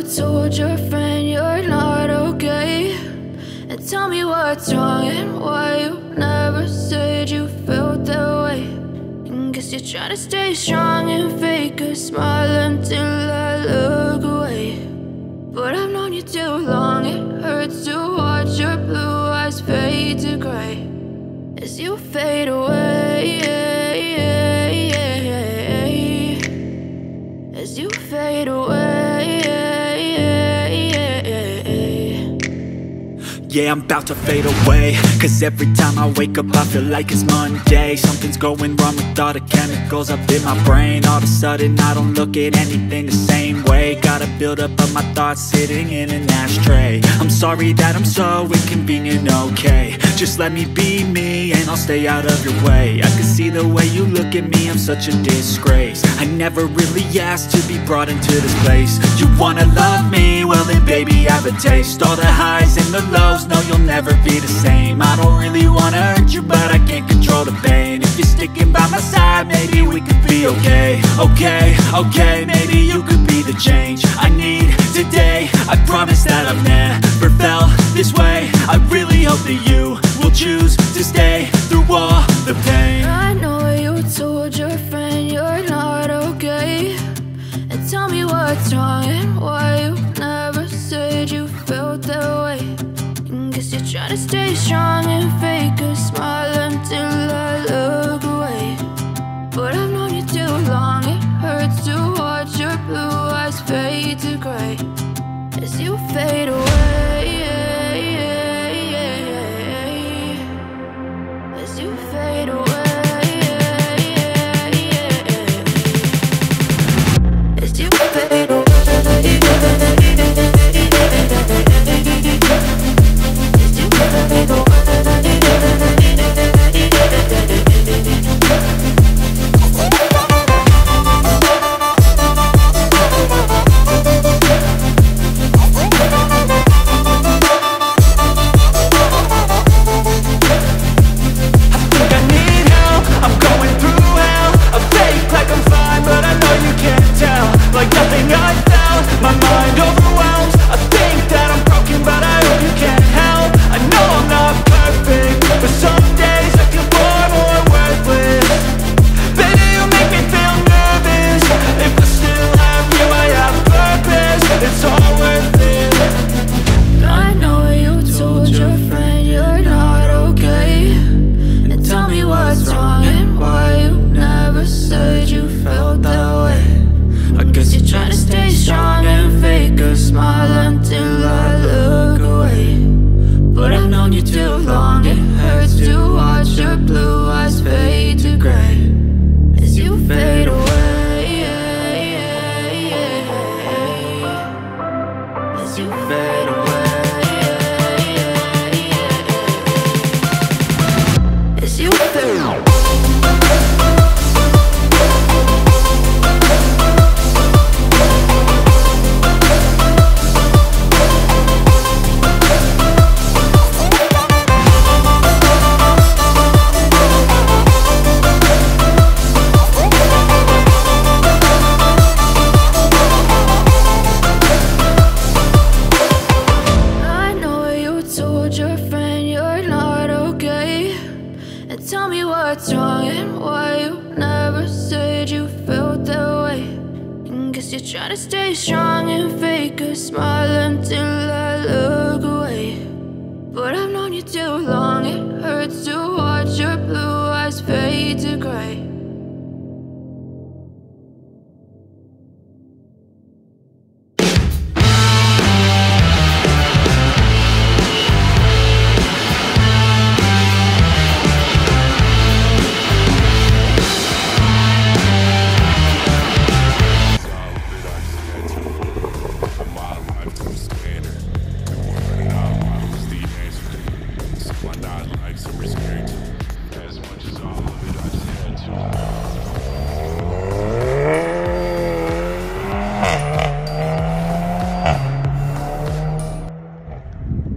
told your friend you're not okay? And tell me what's wrong and why you never said you felt that way. And guess you're trying to stay strong and fake a smile until I look away. But I've known you too long, it hurts to watch your blue eyes fade to gray as you fade away, as you fade away. Yeah, I'm about to fade away, cause every time I wake up I feel like it's Monday. Something's going wrong with all the chemicals up in my brain. All of a sudden I don't look at anything the same way. Got a buildup of my thoughts sitting in an ashtray. I'm sorry that I'm so inconvenient, okay? Just let me be me and I'll stay out of your way. I can see the way you look at me, I'm such a disgrace. I never really asked to be brought into this place. You wanna love me? Well then baby, have a taste. All the highs and the lows, no, you'll never be the same. I don't really wanna hurt you, but I can't control the pain. If you're sticking by my side, maybe we could be okay. Okay, maybe you could be the change I need today. I promise that I've never felt this way. I really hope that you will choose to stay through all the pain. I know you told your friend you're not okay. And tell me what's wrong and why you never said you felt that way. Guess you're trying to stay strong and fake a smile until I look away. But I've known you too long, it hurts to watch your blue eyes fade to gray as you fade away, as you fade away, as you fade away. Try to stay strong and fake a smile until I look away. But I've known you too long, it hurts to watch your blue eyes fade to gray. Why not like some respect?